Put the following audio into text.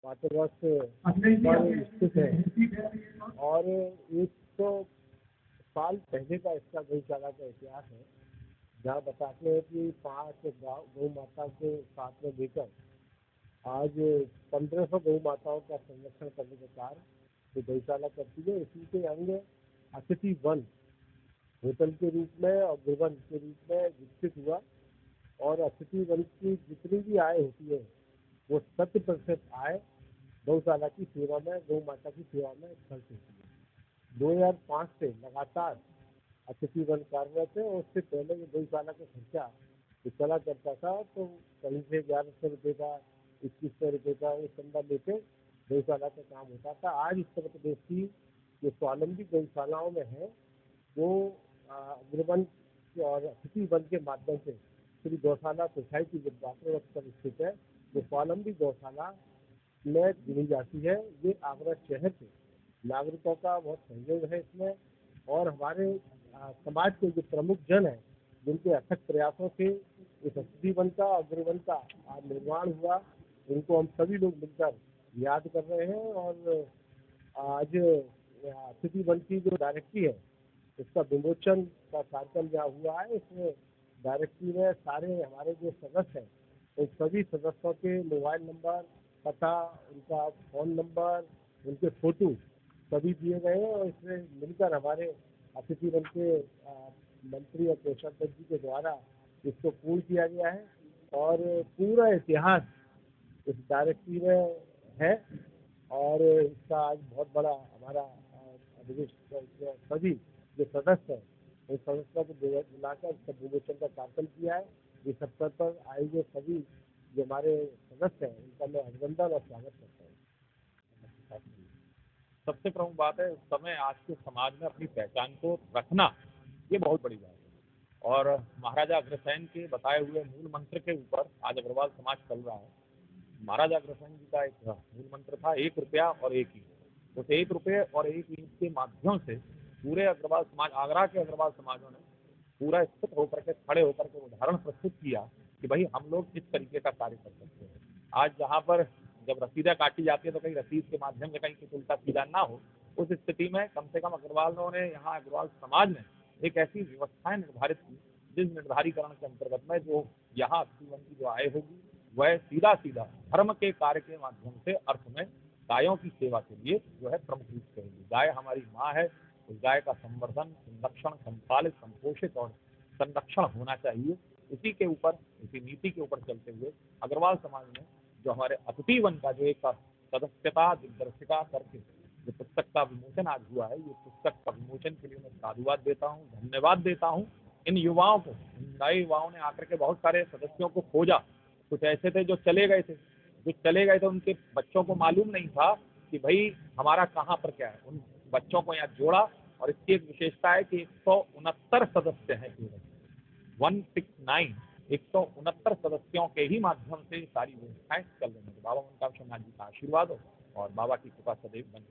Waterworks पर स्थित है और 100 साल पहले का इसका गौशाला का इतिहास है, जहाँ बताते हैं कि 5 गौ माता को साथ में लेकर आज 1500 गौ माताओं का संरक्षण करने के कार्य ये गौशाला करती है। इसी के अंग अतिथि वन होटल के रूप में और गृहवन के रूप में विकसित हुआ और अतिथि वन की जितनी भी आय होती है वो 70% आय गौशाला की सेवा में, गौ माता की सेवा में खर्च होती है। 2005 से लगातार अतिथि वन कार्यरत है और उससे पहले जो गौशाला का खर्चा जो चला करता था तो कहीं से 1100 रुपये का, 2100 रुपये का वो चंदा लेके गौशाला का काम होता था। आज उत्तर प्रदेश की जो स्वावलंबी गौशालाओं में है वो अग्रवन और अतिथि वन के माध्यम से श्री गौशाला सोसाइटी जो वाटरवर्क्स पर स्थित है वो स्वावलंबी गौशाला में गिनी जाती है। ये आगरा शहर के नागरिकों का बहुत सहयोग है इसमें और हमारे समाज के जो प्रमुख जन हैं जिनके अथक प्रयासों से इस अतिथि वन का अग्रवन का निर्माण हुआ, उनको हम सभी लोग मिलकर याद कर रहे हैं। और आज अतिथि वन की जो डायरेक्टरी है इसका विमोचन का कार्यक्रम जहाँ हुआ है, इसमें डायरेक्टरी में सारे हमारे जो सदस्य हैं उन सभी सदस्यों के मोबाइल नंबर, पता, उनका फ़ोन नंबर, उनके फोटो सभी दिए गए हैं और इसमें मिलकर हमारे अतिथि वन के मंत्री और कोषाध्यक्ष जी के द्वारा इसको पूर्ण किया गया है और पूरा इतिहास इस डायरेक्टरी में है और इसका आज बहुत बड़ा हमारा सभी जो सदस्य हैं उन सदस्यों को बुलाकर इसका विमोचन का कार्यक्रम किया है। इस अवसर पर आए हुए सभी जो हमारे सदस्य हैं उनका मैं अभिनंदन और स्वागत करता हूँ। सबसे प्रमुख बात है, उस समय आज के समाज में अपनी पहचान को रखना ये बहुत बड़ी बात है और महाराजा अग्रसेन के बताए हुए मूल मंत्र के ऊपर आज अग्रवाल समाज चल रहा है। महाराजा अग्रसेन जी का एक मूल मंत्र था, 1 रुपया और 1 ईंट। उस 1 रुपये और 1 ईंट के माध्यम से पूरे अग्रवाल समाज, आगरा के अग्रवाल समाजों ने पूरा स्थित होकर के, खड़े होकर के उदाहरण प्रस्तुत किया कि भाई हम लोग किस तरीके का कार्य कर सकते हैं। आज जहाँ पर जब रसीदें काटी जाती है तो कहीं रसीद के माध्यम से कहीं कुछ उल्टा सीधा ना हो, उस स्थिति में कम से कम अग्रवालों ने, यहाँ अग्रवाल समाज ने एक ऐसी व्यवस्थाएं निर्धारित की जिस निर्धारीकरण के अंतर्गत में जो यहाँ अतिथि वन की जो आय होगी वह सीधा सीधा धर्म के कार्य के माध्यम से अर्थ में गायों की सेवा के लिए जो है प्रमुख रूप से होगी। गाय हमारी माँ है, उस गाय का संवर्धन, संरक्षण, संपालित, संपोषित और संरक्षण होना चाहिए। इसी के ऊपर, इसी नीति के ऊपर चलते हुए अग्रवाल समाज ने जो हमारे अतिथि वन का जो एक सदस्यता दिग्दर्शिका करके जो पुस्तक का विमोचन आज हुआ है, ये पुस्तक का विमोचन के लिए मैं साधुवाद देता हूँ, धन्यवाद देता हूँ इन युवाओं को। इन नए युवाओं ने आकर के बहुत सारे सदस्यों को खोजा। कुछ ऐसे थे जो चले गए थे, उनके बच्चों को मालूम नहीं था कि भाई हमारा कहाँ पर क्या है। उन बच्चों को यहाँ जोड़ा और इसकी एक विशेषता है कि 169 सदस्य हैं केवल, 169 169 सदस्यों के ही माध्यम से सारी व्यवस्थाएं चल रही है। बाबा मनकाम शर्मा जी का आशीर्वाद हो और बाबा की कृपा सदैव बनी।